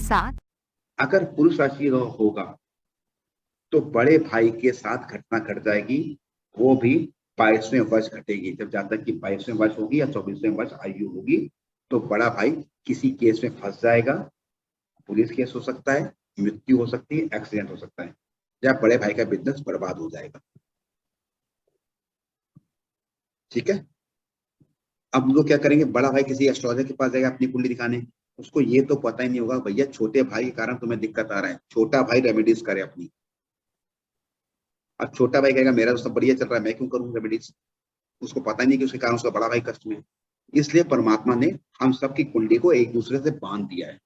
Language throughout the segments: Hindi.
साथ। अगर पुरुष राशि होगा तो बड़े भाई के साथ घटना घट जाएगी, वो भी 22वें वर्ष घटेगी। जब जब तक कि 22वें वर्ष होगी या 24वें वर्ष आयु होगी, तो बड़ा भाई किसी केस में फंस जाएगा। पुलिस केस हो सकता है, मृत्यु हो सकती है, एक्सीडेंट हो सकता है, या बड़े भाई का बिजनेस बर्बाद हो जाएगा। ठीक है। अब हम लोग क्या करेंगे, बड़ा भाई किसी एस्ट्रोलॉजर के पास जाएगा अपनी कुंडली दिखाने। उसको ये तो पता ही नहीं होगा भैया छोटे भाई के कारण तुम्हें दिक्कत आ रहा है, छोटा भाई रेमेडीज करे अपनी। अब छोटा भाई कहेगा मेरा तो सब बढ़िया चल रहा है, मैं क्यों करूँ रेमेडीज। उसको पता ही नहीं कि उसके कारण उसका बड़ा भाई कष्ट में है। इसलिए परमात्मा ने हम सबकी कुंडली को एक दूसरे से बांध दिया है।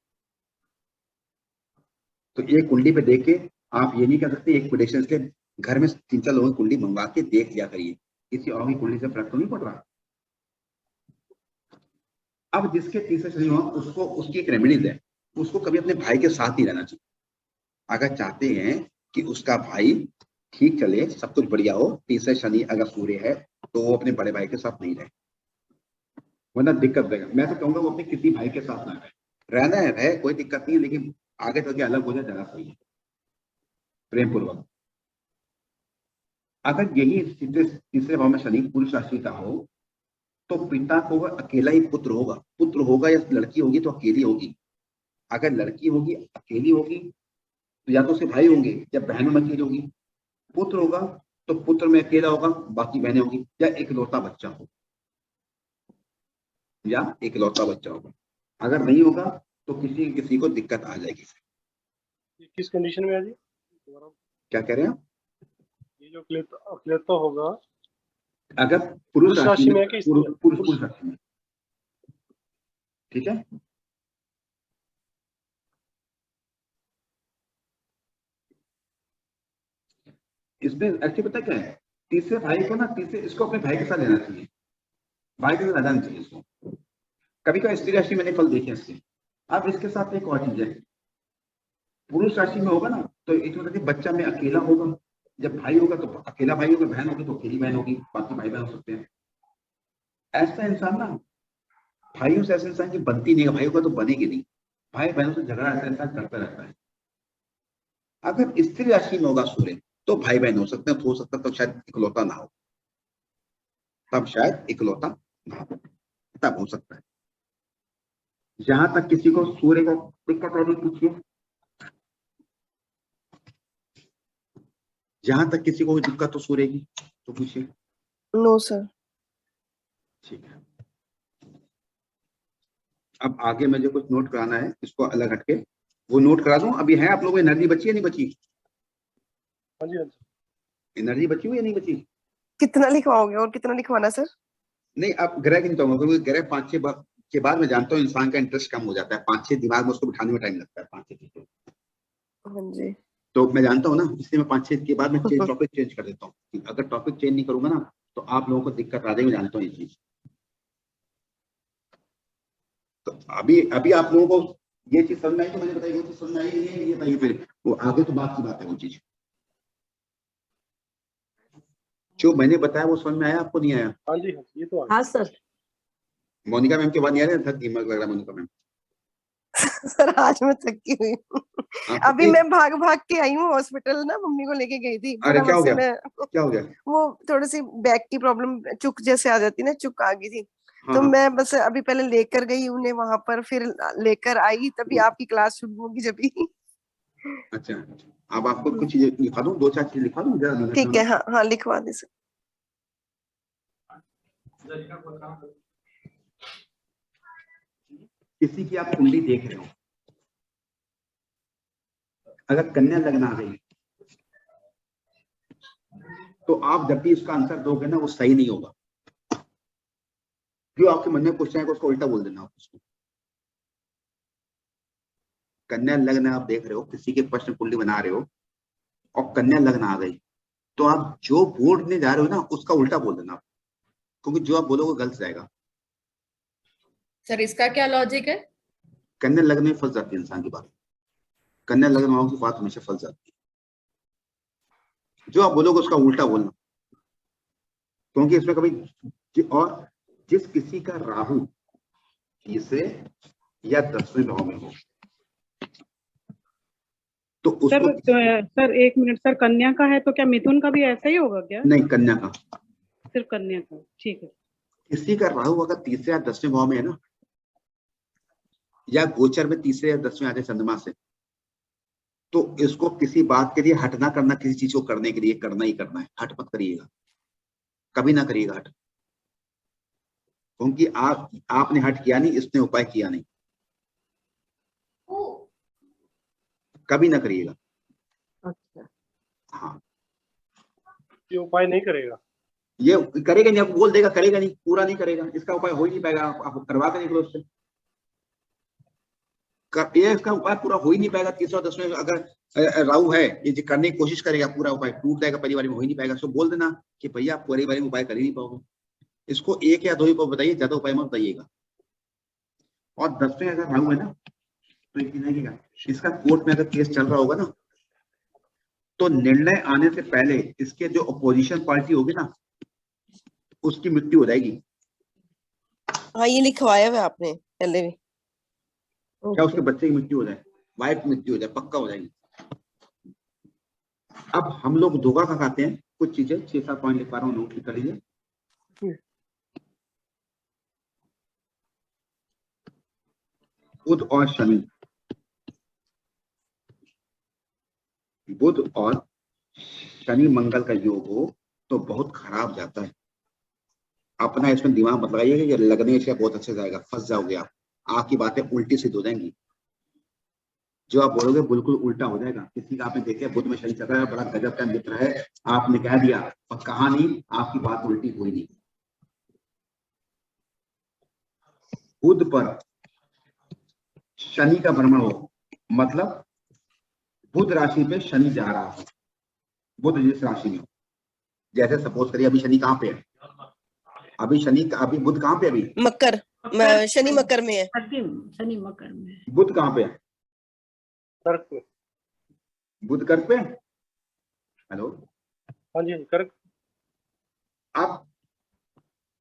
तो एक कुंडली पे देख के आप ये नहीं कर सकते, एक प्रेडिक्शन के घर में 3-4 लोगों की कुंडली मंगवा के देख लिया करिए, किसी और की कुंडली से फर्क तो नहीं पड़ रहा। अब जिसके तीसरे शनि हो उसको उसकी एक रेमेडीज है, उसको कभी अपने भाई के साथ ही रहना चाहिए। अगर चाहते हैं कि उसका भाई ठीक चले, सब कुछ बढ़िया हो, तीसरे शनि अगर सूर्य है तो वो अपने बड़े भाई के साथ नहीं रहे, वरना दिक्कत देगा। मैं तो कहूंगा वो अपने किसी भाई के साथ ना रहे, रहना है रहे, कोई दिक्कत नहीं है, लेकिन आगे चल के अलग हो जाए ज्यादा सही है, प्रेम पूर्वक। अगर यही तीसरे भाव में शनि पुरुष राशि का हो तो पिता को वह अकेला ही पुत्र होगा। पुत्र होगा या लड़की होगी तो अकेली होगी। अगर लड़की होगी अकेली होगी तो या तो उसके भाई होंगे या बहन में अकेली होगी। पुत्र होगा तो पुत्र में अकेला होगा, बाकी बहनें होगी, या इकलौता बच्चा होगा, या इकलौता बच्चा होगा। अगर नहीं होगा तो किसी किसी को दिक्कत आ जाएगी। किस कंडीशन में है जी? क्या कह रहे हैं आप? ये जो अक्लेता होगा अगर पुरुष राशि में, पुरुष राशि में, ठीक है। इसमें एक्चुअली पता क्या है, तीसरे भाई को ना, तीसरे इसको अपने भाई के साथ लेना चाहिए, भाई के साथ रहना चाहिए इसको। कभी कभी स्त्री राशि मैंने फल देखे इसके। अब इसके साथ एक और चीज है, पुरुष राशि में होगा ना तो एक मतलब बच्चा में अकेला होगा, जब भाई होगा तो अकेला भाई होगा, बहन होगी तो अकेली बहन होगी, बाकी भाई बहन हो सकते हैं। ऐसा इंसान ना, भाइयों से ऐसा इंसान की बनती नहीं है, भाई होगा तो बनेगी नहीं, भाई बहनों से झगड़ा ऐसा इंसान करता रहता है। अगर स्त्री राशि में होगा सूर्य तो भाई बहन हो सकते हैं, हो सकता है तो शायद इकलौता ना हो, तब शायद इकलौता ना हो, तब हो सकता है। जहां तक किसी को सूर्य का दिक्कत है पूछिए, जहां तक किसी को दिक्कत हो सूर्य की तो पूछिए। No sir. ठीक है। अब आगे मुझे कुछ नोट कराना है, इसको अलग हटके वो नोट करा दूं। अभी है आप लोगों को एनर्जी बची है नहीं बची? हाँ जी, हाँ जी। एनर्जी बची हुई या नहीं बची? कितना लिखवाओगे और कितना लिखवाना सर? नहीं, अब ग्रह की नहीं चाहूंगा, क्योंकि ग्रह 5-6 के बाद मैं जानता हूँ इंसान का इंटरेस्ट कम हो जाता है, 5-6 दिमाग में उसको बिठाने में टाइम लगता है, 5-6 चीजों। हाँ जी। तो मैं जानता हूँ ना, इसलिए मैं 5-6 के बाद मैं टॉपिक चेंज कर देता हूँ। अगर टॉपिक चेंज नहीं करूंगा ना तो आप लोगों को दिक्कत आ जाएगी, मैं जानता हूँ ये चीज। तो अभी अभी आप लोगों को ये चीज समझ में आई तो मैंने बताया, ये चीज समझ में आई है, ये बताइए, फिर वो आगे तो बात की बात है वो चीज। जो मैंने बताया वो समझ में आया आपको, नहीं आया? हाँ जी, ये तो हाँ सर। मोनिका मैम के बाद नहीं आ रहे, थक दिमाग लग रहा मोनिका मैम। सर आज मैं थकी हुई हूँ। अभी मैं भाग भाग के आई हूँ हॉस्पिटल ना, मम्मी को लेके गई थी। अरे क्या हो गया? मैं क्या हो गया? वो थोड़ी सी बैक की प्रॉब्लम, चुक जैसे आ जाती ना, चुक आ गई थी। हाँ, तो हाँ। मैं बस अभी पहले लेकर गई उन्हें वहां पर, फिर लेकर आई, तभी आपकी क्लास शुरू होगी जब भी। अच्छा, अब आपको कुछ चीजें लिखा दूं, 2-4 चीजें लिखा दूं जरा? ठीक है, हाँ हाँ लिखवा दे सर। किसी की आप कुंडली देख रहे हो, अगर कन्या लग्न आ गई तो आप जब भी उसका आंसर दोगे ना वो सही नहीं होगा। जो आपके मन में क्वेश्चन है उसको उल्टा बोल देना आप उसको। कन्या लग्न आप देख रहे हो, किसी के प्रश्न कुंडली बना रहे हो और कन्या लग्न आ गई तो आप जो बोलने जा रहे हो ना उसका उल्टा बोल देना, क्योंकि जो आप बोलोगे गलत जाएगा। सर इसका क्या लॉजिक है? कन्या लग्न में फंस जाती है इंसान की बात, कन्या लग्न वालों की बात हमेशा फंस जाती है। जो आप बोलोगे उसका उल्टा बोलना, क्योंकि इसमें कभी और जिस किसी का राहु तीसरे या 10वें भाव में हो, तो सर उसको सर 1 मिनट सर, कन्या का है तो क्या मिथुन का भी ऐसा ही होगा क्या? नहीं, कन्या का। सिर्फ कन्या का, ठीक है। किसी का राहु अगर तीसरे या 10वें भाव में है ना, या गोचर में तीसरे या 10वें आते चंद्रमा से, तो इसको किसी बात के लिए हट ना करना, किसी चीज को करने के लिए करना ही करना है। हट मत करिएगा, कभी ना करिएगा हट, क्योंकि आपने हट किया नहीं, इसने उपाय किया नहीं, कभी ना करिएगा। अच्छा, हाँ, ये उपाय नहीं करेगा। ये करेगा नहीं, आपको बोल देगा करेगा नहीं, पूरा नहीं करेगा, इसका उपाय हो ही नहीं पाएगा। आप करवा के निकलो उससे, ये इसका उपाय पूरा हो ही नहीं पाएगा। तीसरा 10वें अगर राहु है, ये जो करने की कोशिश करेगा, पूरा उपाय टूट जाएगा, परिवार में हो ही नहीं पाएगा। सो बोल देना कि भैया आप परिवार में उपाय कर ही नहीं पाओगे। इसको 1 या 2 ही उपाय बताइए, ज्यादा उपाय मत बताइएगा। और 10वें अगर राहु है ना, तो इसका कोर्ट में अगर केस चल रहा होगा ना, तो निर्णय आने से पहले इसके जो अपोजिशन पार्टी होगी ना, उसकी मृत्यु हो जाएगी। हाँ ये लिखवाया हुआ है आपने पहले भी। क्या उसके बच्चे की मृत्यु हो जाए, वाइफ मृत्यु हो जाए, पक्का हो जाएगी। अब हम लोग धोखा खा खाते हैं, कुछ चीजें 6-7 पॉइंट लिख पा रहा हूँ, नोट कर लीजिए। बुध और शनि, बुध और शनि मंगल का योग हो तो बहुत खराब जाता है। अपना इसमें दिमाग मत लगाइएगा, ये लगने से बहुत अच्छे जाएगा, फंस जाओगे आप, आपकी बातें उल्टी सिद्ध हो जाएंगी। जो आप बोलोगे बिल्कुल उल्टा हो जाएगा। किसी का आपने देखे बुध में शनि चल रहा है, बड़ा गजब का मित्र है, आपने कह दिया और कहानी आपकी बात उल्टी हुई नहीं। बुध पर शनि का भ्रमण हो, मतलब बुध राशि पे शनि जा रहा है, बुध जिस राशि में हो, जैसे सपोज करिए अभी शनि कहाँ पे है, अभी बुध कहाँ पे, अभी मकर, शनि मकर में है। शनि मकर में है। बुध कहाँ पे है, कर्क पे। बुध कर्क पे। हेलो, हाँ जी, कर्क। आप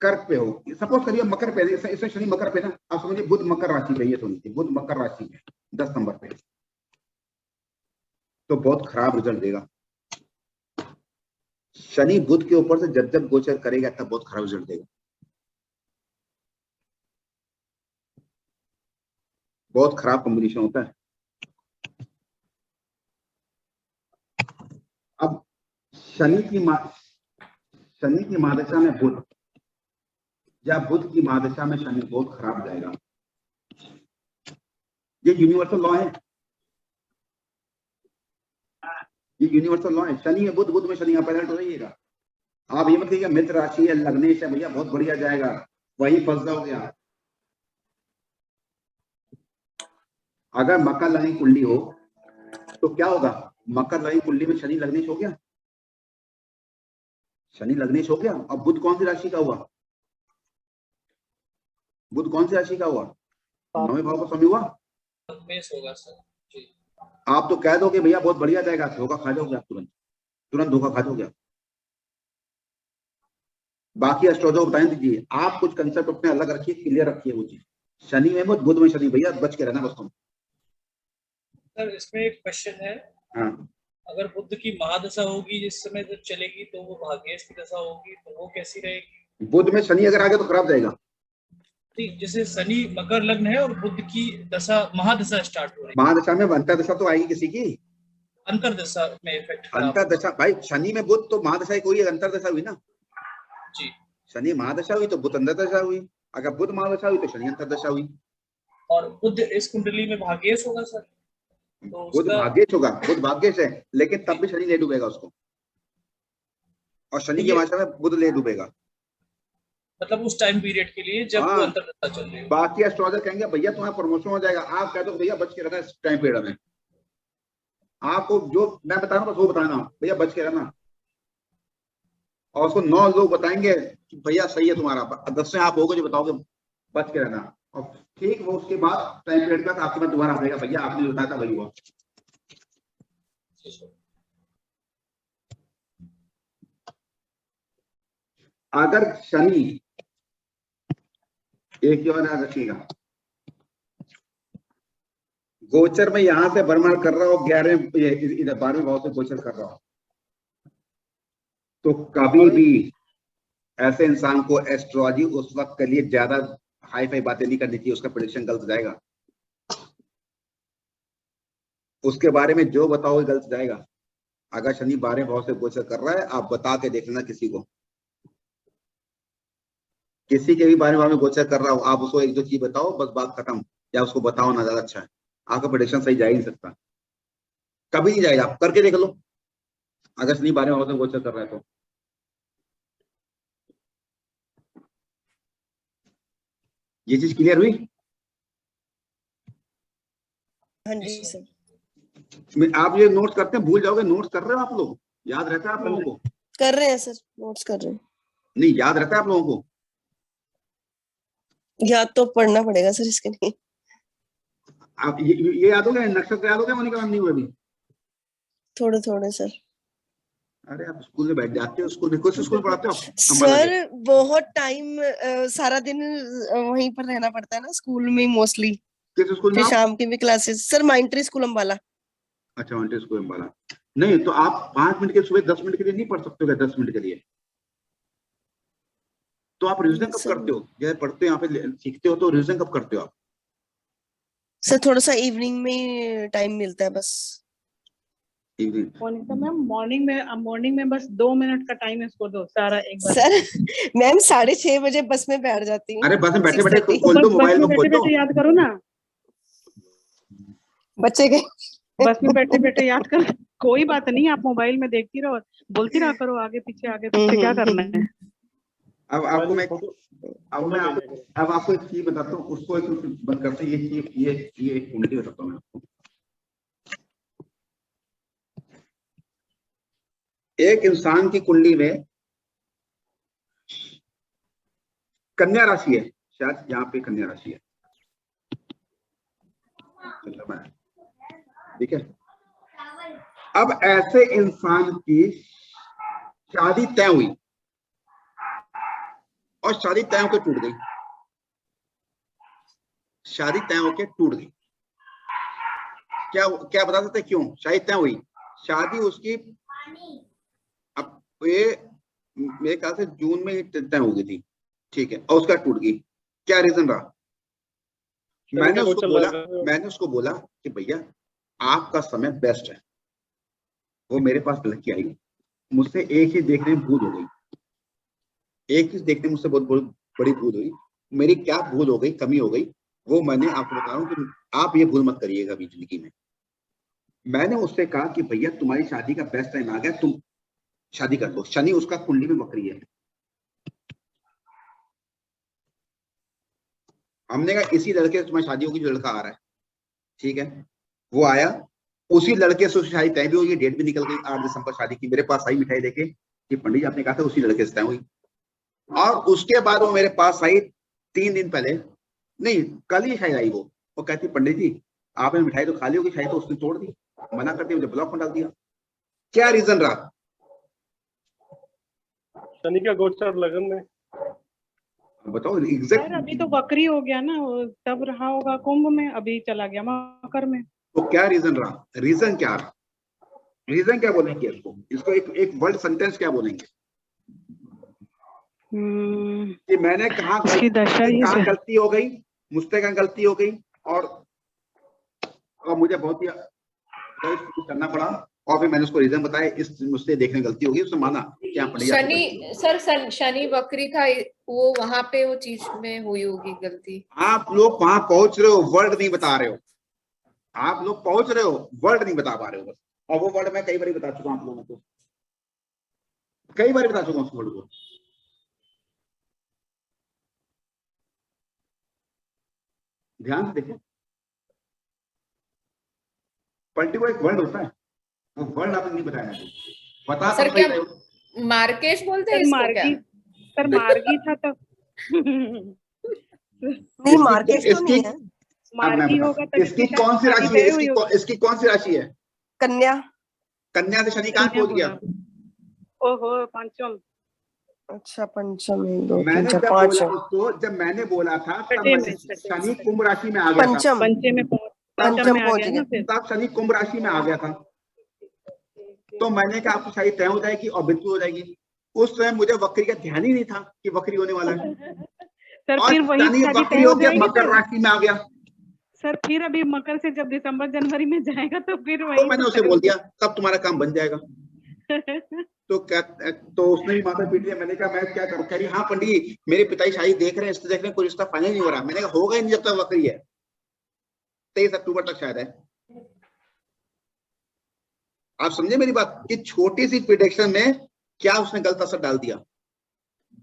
कर्क पे हो, सपोज करिए मकर पे, इसमें शनि मकर पे ना, आप समझिए बुध मकर राशि पे, ये सुनिए बुध मकर राशि में 10 नंबर पे, तो बहुत खराब रिजल्ट देगा। शनि बुध के ऊपर से जब जब गोचर करेगा तब बहुत खराब रिजल्ट देगा, बहुत खराब कॉम्बिनेशन होता है। अब शनि की महादशा में बुध, या बुध की महादशा में शनि बहुत खराब जाएगा। ये यूनिवर्सल लॉ है, ये यूनिवर्सल लॉ है। शनि में बुध, बुध में शनि, आप पैरेंट हो जाइएगा। आप ये मत कहिएगा मित्र राशि है, लगने से भैया बहुत बढ़िया जाएगा, वही फंस जाओगे आप। अगर मकर लग्न कुंडली हो तो क्या होगा, मकर लग्न कुंडली में शनि लग्नेश हो गया, शनि लग्नेश हो गया। अब बुध कौन सी राशि का हुआ, बुध कौन सी राशि का हुआ, 9वें भाव का स्वामी हुआ, होगा सर जी। आप तो कह दोगे भैया बहुत बढ़िया जाएगा, धोखा खा जाओगे आप, तुरंत धोखा खा जाओगे आप। बाकी एस्ट्रोलॉजर बताएं दीजिए, आप कुछ कंसेप्ट अपने अलग रखिए, क्लियर रखिए वो चीज। शनि में बुध में शनि, भैया बच के रहना बस तुम। सर इसमें एक क्वेश्चन है, हाँ, अगर बुध की महादशा होगी जिस समय जब चलेगी तो वो भाग्येश की दशा होगी, तो वो कैसी रहेगी? बुध में शनि अगर आ गया तो खराब जाएगा। जैसे शनि मकर लग्न है और बुध की दशा महादशा स्टार्ट हो रही है, महादशा में अंतरदशा तो आएगी किसी की, अंतरदशा में इफेक्ट अंतरदशा भाई, शनि में बुध तो महादशा कोई अंतरदशा हुई ना जी। शनि महादशा हुई तो बुध अंतरदशा हुई, अगर बुध महादशा हुई तो शनि अंतरदशा हुई। और बुध इस कुंडली में भाग्येश होगा सर, तो बुध उसका भाग्येश होगा, बुध भाग्येश है, लेकिन तब भी शनि ले डूबेगा उसको, और शनि की भाषा में बुध ले डूबेगा, मतलब उस टाइम पीरियड के लिए जब वो अंतरदशा चल रही है। बाकी एस्ट्रोलॉजर कहेंगे भैया तुम्हारा प्रमोशन हो जाएगा, आप कह दो भैया बच के रहना इस टाइम पीरियड में, आपको जो मैं बता रहा हूँ बस वो बताना भैया बच के रहना, और उसको 9 लोग बताएंगे कि भैया सही है तुम्हारा, 10 में आप होगे जो बताओगे बच के रहना, और ठीक वो उसके बाद टाइम पीरियड का आपके पास दोबारा आएगा, भैया आपने बताया था वही हुआ। अगर शनि, एक ही और याद रखिएगा, गोचर में यहाँ से भ्रमण कर रहा हो 11वें इधर 12वें भाव से गोचर कर रहा हो, तो कभी भी ऐसे इंसान को एस्ट्रोलॉजी उस वक्त के लिए ज्यादा हाई फाई बातें नहीं करनी चाहिए, उसका प्रेडिक्शन गलत जाएगा। उसके बारे में जो बताओगे गलत जाएगा। अगर शनि 12वें भाव से गोचर कर रहा है, आप बता के देख लेना किसी को, किसी के भी 12वें भाव में गोचर कर रहा हो, आप उसको एक दो चीज बताओ, बस बात खत्म, या उसको बताओ ना, ज्यादा अच्छा है। आपका प्रेडिक्शन सही जा ही नहीं सकता, कभी नहीं जाएगा। आप करके देख लो, अगर शनि 12वें भाव से गोचर कर रहा है तो। ये चीज क्लियर हुई? हाँ जी सर। आप ये नोट करते हैं, भूल जाओगे, नोट कर रहे हो आप लोग? याद रहता है आप लोगों को? कर रहे हैं सर, नोट्स कर रहे हैं। नहीं, याद रहता है आप लोगों को? याद तो पढ़ना पड़ेगा सर इसके लिए। आप ये याद हो गया? नक्षत्र याद हो गया मोनिका मैम? नहीं हुआ अभी? थोड़े थोड़े सर। अरे आप स्कूल में बैठ जाते हो, स्कूल में कौन से स्कूल में पढ़ाते हो आप? सर बहुत टाइम सारा दिन वहीं पर रहना पड़ता है ना, स्कूल में मोस्टली। किस स्कूल में? फिर शाम की भी क्लासेस सर, माइंट्री स्कूल अम्बाला। अच्छा, माइंट्री स्कूल अम्बाला। नहीं तो आप 5 मिनट के सुबह 10 मिनट के लिए नहीं पढ़ सकते हो? 10 मिनट के लिए तो आप रिविजन कब करते हो? जैसे पढ़ते हो यहाँ पे सीखते हो, तो रिविजन कब करते हो आप? सर थोड़ा सा इवनिंग में टाइम मिलता है बस। इवनिंग? मोनिका मैम मॉर्निंग में बस 2 मिनट का टाइम इसको दो, सारा एक बार। सर मैम 6:30 बजे बस में बैठ जाती हूँ। अरे बस में बैठे बैठे 6:30 खोल दो, बस मोबाइल में में खोल बैठे दो। बैठे याद करो ना, बच्चे के बस में बैठे बैठे याद कर। कोई बात नहीं, आप मोबाइल में देखती रहो, बोलती रहा करो आगे पीछे क्या करना है। अब आपको मैं अब आपको एक चीज बताता हूँ, उसको एक बंद करते हैं। ये एक कुंडली बताता हूँ मैं आपको। एक इंसान की कुंडली में कन्या राशि है, शायद यहाँ पे कन्या राशि है, ठीक है। अब ऐसे इंसान की शादी तय हुई और शादी तय होकर टूट गई, शादी तय होकर टूट गई। क्या क्या बता सकते क्यों शादी तय हुई? शादी उसकी अब ये मेरे ख्याल से जून में ही तय हो गई थी, ठीक है, और उसका टूट गई। क्या रीजन रहा? मैंने उसको बोला कि भैया आपका समय बेस्ट है। वो मेरे पास लड़की आई, मुझसे एक ही देखने में भूल हो गई, एक ही देखने में मुझसे बहुत बड़ी भूल हुई। मेरी क्या भूल हो गई, कमी हो गई, वो मैंने आपको बता रहा हूँ कि आप ये भूल मत करिएगा अभी जिंदगी में। मैंने उससे कहा कि भैया तुम्हारी शादी का बेस्ट टाइम आ गया, तुम शादी कर लो। शनि उसका कुंडली में वक्री है। हमने कहा इसी लड़के से तुम्हारी शादी होगी, जो लड़का आ रहा है, ठीक है। वो आया, उसी लड़के से शादी तय भी हुई, डेट भी निकल गई, 8 दिसंबर शादी की। मेरे पास आई मिठाई लेके कि पंडित जी आपने कहा था उसी लड़के से तय हुई। और उसके बाद वो मेरे पास आई 3 दिन पहले, नहीं कल ही शायद आई। वो कहती पंडित जी आपने मिठाई तो खा ली होगी, शायद तो उसने तोड़ दी, मना कर दिया, मुझे ब्लॉक में डाल दिया। क्या रीजन रहा? शनि का गोचर लगन में। बताओ एग्जैक्ट। अभी तो वक्री हो गया ना, तब रहा होगा कुंभ में, अभी चला गया मकर में। तो क्या रीजन रहा? रीजन क्या रहा? रीजन क्या बोलेंगे इसको एक वर्ड सेंटेंस क्या बोलेंगे? कि मैंने कहा गलती हो गई, मुझसे कहाँ गलती हो गई, और मुझे बहुत ही करना पड़ा, और फिर मैंने उसको रीजन बताया, इस मुझसे देखने गलती होगी, उसने माना क्या शनि शनि वक्री था, वो वहां पे वो चीज में हुई होगी गलती। आप लोग वहां पहुंच रहे हो, वर्ड नहीं बता रहे हो। आप लोग पहुंच रहे हो, वर्ड नहीं बता पा रहे हो बस। और वो वर्ड मैं कई बार बता चुका हूं आप लोगों को, कई बार बता चुका हूं उस वर्ड को। ध्यान से देखो, पर्टिकुलर एक वर्ड होता है, वो वर्ड आपने नहीं बताया। बता सर क्या मार्केश बोलते हैं इसको? क्या सर मार्गी था तो नहीं, मार्केश तो नहीं है। मार्गी होगा तो इसकी कौन सी राशि है? इसकी कौन सी राशि है? कन्या। कन्या से शनि कहाँ पहुंच गया? ओहो, पंचम। अच्छा, पंचम 1 2 मैंने 3 4 5। जब मैंने बोला था तब शनि कुंभ राशि में आ गया था। पंचम में पंचम में आ पहुंच गया गया। ना फिर। तब शनि कुंभ राशि में आ गया था, तो मैंने कहा आपकी शादी तय हो जाएगी और बिल्कुल हो जाएगी। उस समय मुझे वक्री का ध्यान ही नहीं था कि वक्री होने वाला है, सर और फिर वही शनि शादी वक्री तय हो होकर जाएगी मकर फिर। राशि में आ गया। सर फिर अभी मकर से जब दिसंबर जनवरी में जाएगा तो फिर तो वही मैंने उसे बोल दिया तब तुम्हारा काम बन जाएगा। तो क्या, तो उसने भी माथा पीट लिया। मैंने कहा मैं क्या करूं? कह रही हाँ पंडित जी, मेरे पिताजी शादी देख रहे हैं, इससे देख रहे हैं, कोई रिश्ता फाइनल नहीं हो रहा। मैंने कहा होगा ही नहीं जब तक वक्री है, 23 अक्टूबर तक शायद है। आप समझे मेरी बात कि छोटी सी प्रिडिक्शन में क्या उसने गलत असर डाल दिया।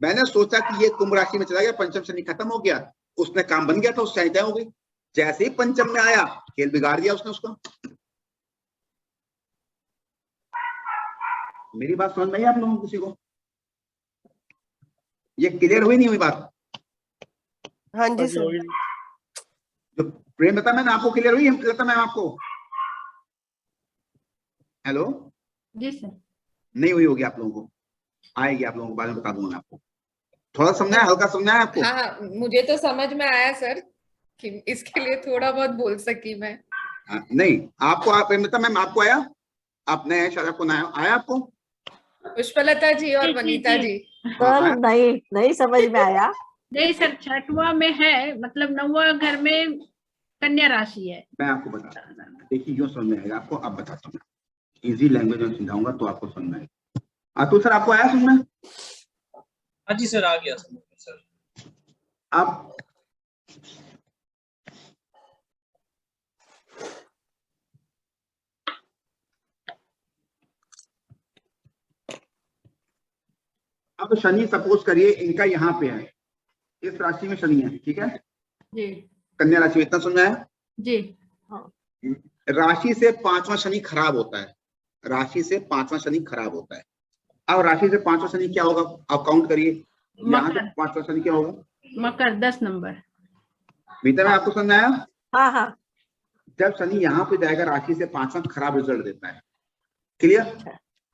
मैंने सोचा कि ये कुंभ राशि में चला गया, पंचम शनि खत्म हो गया, उसने काम बन गया था, उससे तय हो गई। जैसे ही पंचम में आया, खेल बिगाड़ दिया उसने उसका। मेरी बात समझ में आई आप लोगों को? किसी को ये क्लियर हुई नहीं हुई बात? हाँ जी सर। योगी जो प्रेम लता मैम आपको क्लियर हुई? लता मैम आपको? हेलो? जी सर। नहीं हुई होगी आप लोगों को, आएगी आप लोगों को बाद में बता दूंगा मैं आपको। थोड़ा समझाया, हल्का समझाया आपको? हाँ, मुझे तो समझ में आया सर, कि इसके लिए थोड़ा बहुत बोल सकी मैं। नहीं आपको, आप प्रेम लता मैम आपको आया? आप नए हैं शायद, आपको नया आया आपको? पुष्पलता जी और जी, वनीता जी। जी। सर नहीं समझ में आया। नहीं सर, छठवां में है, मतलब 9वां घर में कन्या राशि है। मैं आपको बताता हूँ, देखिए क्यों समझ में आएगा आपको, अब बताता हूँ। इजी लैंग्वेज में समझाऊंगा तो आपको समझ में आएगा। अतुल सर आपको आया समझ में? हाँ जी सर, आ गया सर। आप अब शनि सपोज करिए इनका यहाँ पे है, इस राशि में शनि है, ठीक है? जी कन्या राशि में, इतना समझ आया? जी। राशि से 5वां शनि खराब होता है, राशि से 5वां शनि खराब होता है। अब राशि से 5वां शनि क्या होगा आप काउंट करिए, यहाँ से 5वां शनि क्या होगा? मकर 10 नंबर। भीतर में आपको समझ में आया? हाँ हाँ। जब शनि यहाँ पे जाएगा राशि से 5वां खराब रिजल्ट देता है। क्लियर?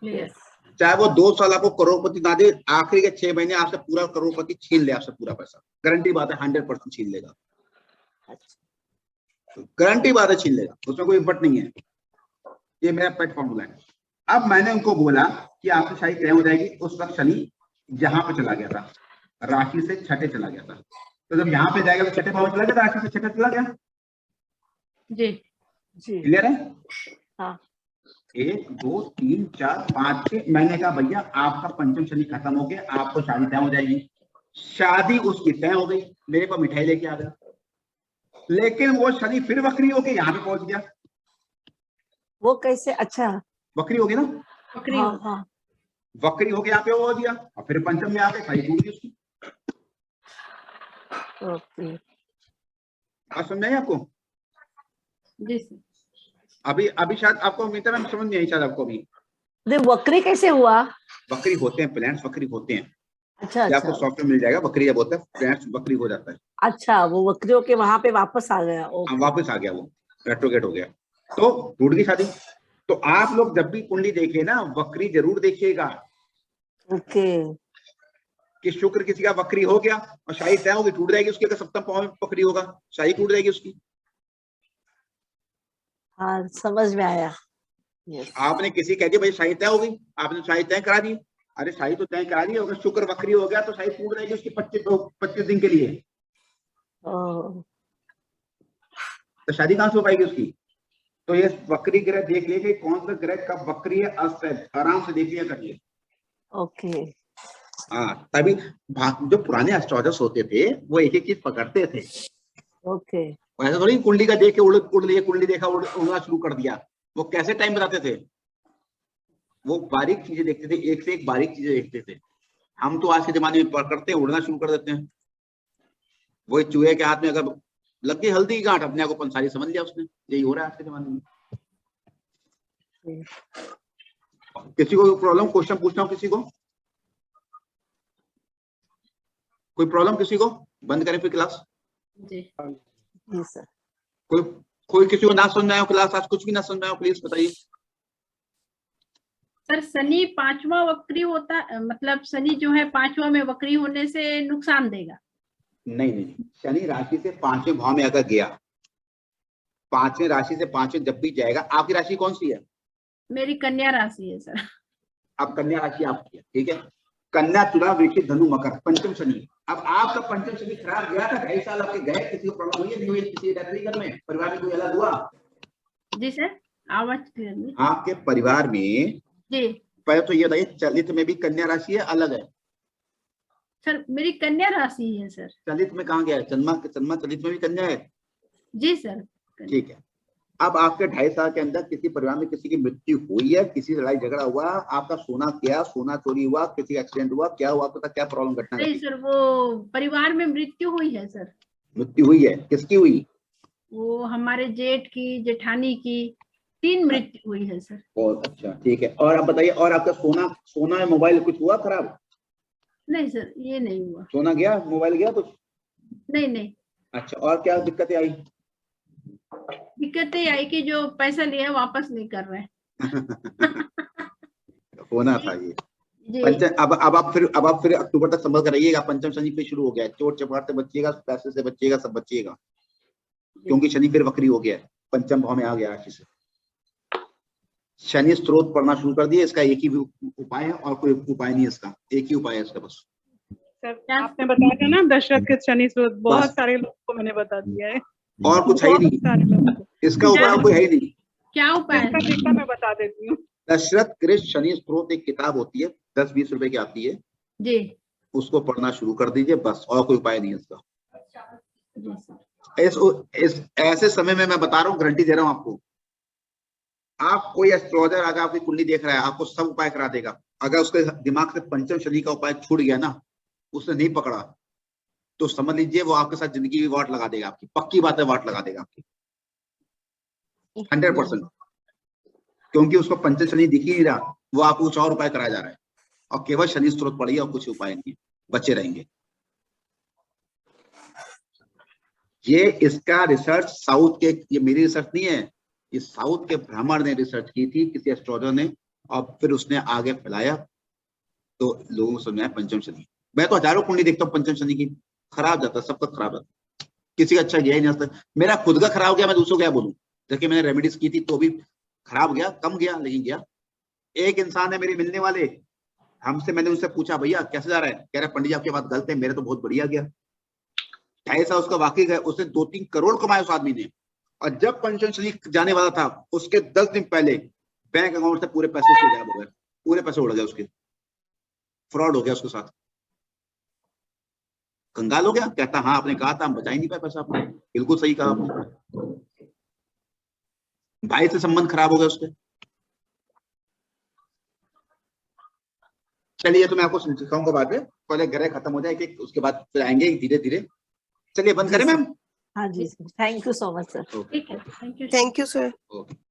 क्लियर। चाहे वो 2 साल आपको करोड़पति ना दे, आखिरी के 6 महीने आपसे पूरा करोड़पति छीन ले, आपसे पूरा पैसा, गारंटी बात है, 100% छीन लेगा, गारंटी बात है, छीन लेगा, उसमें कोई बट नहीं है। ये मेरा पेट फॉर्मूला है। अब मैंने उनको बोला कि आपकी शादी तय हो जाएगी। उस वक्त शनि जहां पे चला गया था, राशि से छठे चला गया था, तो जब यहाँ पे जाएगा तो छठे भाव चला गया, राशि से छठे चला गया। जी जी क्लियर है? हाँ। 1 2 3 4 5 6। मैंने कहा भैया आपका पंचम शनि खत्म हो गया, आपको शादी तय हो जाएगी। शादी उसकी तय हो गई, मेरे पास मिठाई लेके आ गया, लेकिन वो शनि फिर वक्री होके यहाँ पे पहुंच गया। वो कैसे? अच्छा वक्री हो गई ना, बकरी। हाँ हाँ। वक्री होके यहाँ पे वो हो गया, और फिर पंचम में आके शादी टूट गई उसकी। ओके। बात समझ आई आपको? जी सर। अभी शायद आपको उम्मीद है, मैं समझ नहीं आई शायद आपको अभी। वक्री कैसे हुआ? वक्री होते हैं, प्लैनेट्स वक्री होते हैं। अच्छा ये आपको अच्छा सॉफ्टवेयर मिल जाएगा, वक्री जब होता है प्लैनेट्स वक्री हो जाता है। अच्छा, वो वक्रियों के वहां पे वापस आ गया। हाँ, ओके। वापस आ गया, वो रेट्रोगेट हो गया, तो टूट गई शादी। तो आप लोग जब भी कुंडली देखिए ना, वक्री जरूर देखिएगा ओके। कि शुक्र किसी का वक्री हो गया और शादी तय होगी, टूट जाएगी उसकी। अगर सप्तम भाव में वक्री होगा, शादी टूट जाएगी उसकी। हाँ समझ में आया। यस। आपने किसी कह दिया भाई शादी तय हो गई, आपने शादी तय करा दी, अरे शादी तो तय करा दी, अगर शुक्र वक्री हो गया तो शादी टूट जाएगी उसकी 25 दिन के लिए, ओह, तो शादी कहां से हो पाएगी उसकी? तो ये वक्री ग्रह देख लीजिए कौन सा ग्रह कब वक्री है, अस्त है, आराम से देख लिया करिए। ओके। हाँ, तभी जो पुराने एस्ट्रोलॉजर्स होते थे वो एक एक चीज पकड़ते थे। ओके। ऐसा थोड़ी कुंडली का देख के उड़ लिए, कुंडली देखा उड़ना शुरू कर दिया। वो कैसे टाइम बताते थे? वो बारीक चीजें देखते थे, एक से एक बारीक चीजें देखते थे। हम तो आज के जमाने में पकड़ते हैं, उड़ना शुरू कर देते हैं। वही चूहे के हाथ में अगर लग गई हल्दी की गांठ, अपने आप को पंसारी समझ लिया उसने। यही हो रहा है आज के जमाने में। किसी को प्रॉब्लम, क्वेश्चन पूछना हो किसी को? कोई प्रॉब्लम किसी को? बंद करें फिर क्लास। जी जी सर। कोई किसी को ना समझ में आया क्लास, आज कुछ भी ना समझ में आया, प्लीज बताइए। सर, शनि 5वां वक्री होता, मतलब शनि जो है 5वां में वक्री होने से नुकसान देगा? नहीं, शनि राशि से 5वें भाव में अगर गया, पांचवें राशि से पांचवें जब भी जाएगा, आपकी राशि कौन सी है? मेरी कन्या राशि है सर। अब कन्या राशि आपकी है, ठीक है। कन्या, तुला, वृश्चिक, धनु, मकर, पंचम शनि। अब आपका पंचम शनि खराब गया था, 2.5 साल आपके गए, किसी को प्रॉब्लम हुई है नहीं हुई? किसी डेथ नहीं घर में, परिवार में कोई अलग हुआ? जी सर, आवाज क्लियर नहीं। आपके परिवार में जी पहले तो ये बताइए, चलित में भी कन्या राशि है, अलग है? सर, मेरी कन्या राशि है सर। चलित में कहाँ गया है? जन्मा चलित में भी कन्या है, जी सर। ठीक है। अब आपके 2.5 साल के अंदर किसी परिवार में किसी की मृत्यु हुई है, किसी से लड़ाई झगड़ा हुआ, आपका सोना गया, सोना चोरी हुआ, किसी का एक्सीडेंट हुआ, क्या हुआ, पता क्या प्रॉब्लम घटना नहीं घटी? सर, वो परिवार में मृत्यु हुई है सर। मृत्यु हुई है, किसकी हुई? वो हमारे जेठ की, जेठानी की, 3 मृत्यु हुई है सर। बहुत अच्छा, ठीक है। और आप बताइए, और आपका सोना या मोबाइल कुछ हुआ खराब? नहीं सर, ये नहीं हुआ। सोना गया, मोबाइल गया कुछ? नहीं नहीं। अच्छा, और क्या दिक्कतें आई? दिक्कतें आई कि जो पैसा लिया वापस नहीं कर रहे हैं। होना था ये। जी पंचम, अब आप फिर अक्टूबर तक संभल कर रहिएगा, पंचम शनि फिर शुरू हो गया है, चोट चपाट से बचिएगा, पैसे से बचिएगा, सब बचिएगा, क्योंकि शनि फिर वक्री हो गया है, पंचम भाव में आ गया राशि से। शनि स्त्रोत पढ़ना शुरू कर दिए, इसका एक ही उपाय है और कोई उपाय नहीं है इसका, एक ही उपाय है इसका बस। सर आपने बताया ना दशरथ के शनि स्रोत, बहुत बस। सारे लोगों को मैंने बता दिया है, और कुछ है ही बहुत नहीं, सारे लोगों को। इसका उपाय और कोई है ही नहीं। क्या उपाय है? इसका देखकर मैं बता देती हूँ। दशरथ कृष्ण शनि स्त्रोत एक किताब होती है, 10-20 रुपए की आती है, जी उसको पढ़ना शुरू कर दीजिए बस, और कोई उपाय नहीं है इसका। जी सर। ऐसे समय में मैं बता रहा हूँ, गारंटी दे रहा हूँ आपको, आप कोई एस्ट्रोलॉजर अगर आपकी कुंडली देख रहा है, आपको सब उपाय करा देगा। अगर उसके दिमाग से पंचम शनि का उपाय छूट गया ना, उसने नहीं पकड़ा, तो समझ लीजिए वो आपके साथ जिंदगी की वाट लगा देगा, आपकी पक्की बात है, वाट लगा देगा आपकी 100%, क्योंकि उसको पंचम शनि दिख ही नहीं रहा, वो आपको कुछ और उपाय कराया जा रहा है, और केवल शनि स्त्रोत पढ़िए और कुछ उपाय नहीं है, बचे रहेंगे। ये इसका रिसर्च साउथ के, ये मेरी रिसर्च नहीं है, ये साउथ के ब्राह्मण ने रिसर्च की थी, किसी एस्ट्रोलॉजर ने, और फिर उसने आगे फैलाया, तो लोगों को समझ आया पंचम शनि। मैं तो हजारों कुंडली देखता हूँ पंचम शनि की, खराब जाता है, सबका खराब जाता है, किसी का अच्छा गया ही नहीं आता। मेरा खुद का खराब गया, मैं दूसरों को क्या बोलूं, देखिए मैंने रेमेडीज की थी तो भी खराब गया, कम गया लेकिन गया। एक इंसान है मेरे मिलने वाले, हमसे, मैंने उनसे पूछा भैया कैसे जा रहा है, कह रहा है पंडित जी आपकी बात गलत है, मेरे तो बहुत बढ़िया गया। 2.5 साल उसका वाकई गया, उसने 2-3 करोड़ कमाए उस आदमी ने, और जब पंचम शनि जाने वाला था उसके 10 दिन पहले बैंक अकाउंट से पूरे पैसे उसके गायब हो गए, पूरे पैसे उड़ गए उसके, फ्रॉड हो गया उसके साथ। कंगाल हो गया, कहता हाँ आपने कहा था, हम बचा ही नहीं पाए पैसा आपने, बिल्कुल सही कहा आपने। भाई से संबंध खराब हो गया उसके। चलिए, तो मैं आपको सिखाऊंगा बाद में, पहले ग्रह खत्म हो जाए कि उसके बाद फिर आएंगे धीरे धीरे। चलिए बंद करें मैम। हाँ जी, thank you so much sir. ठीक है, thank you. Thank you sir. Okay.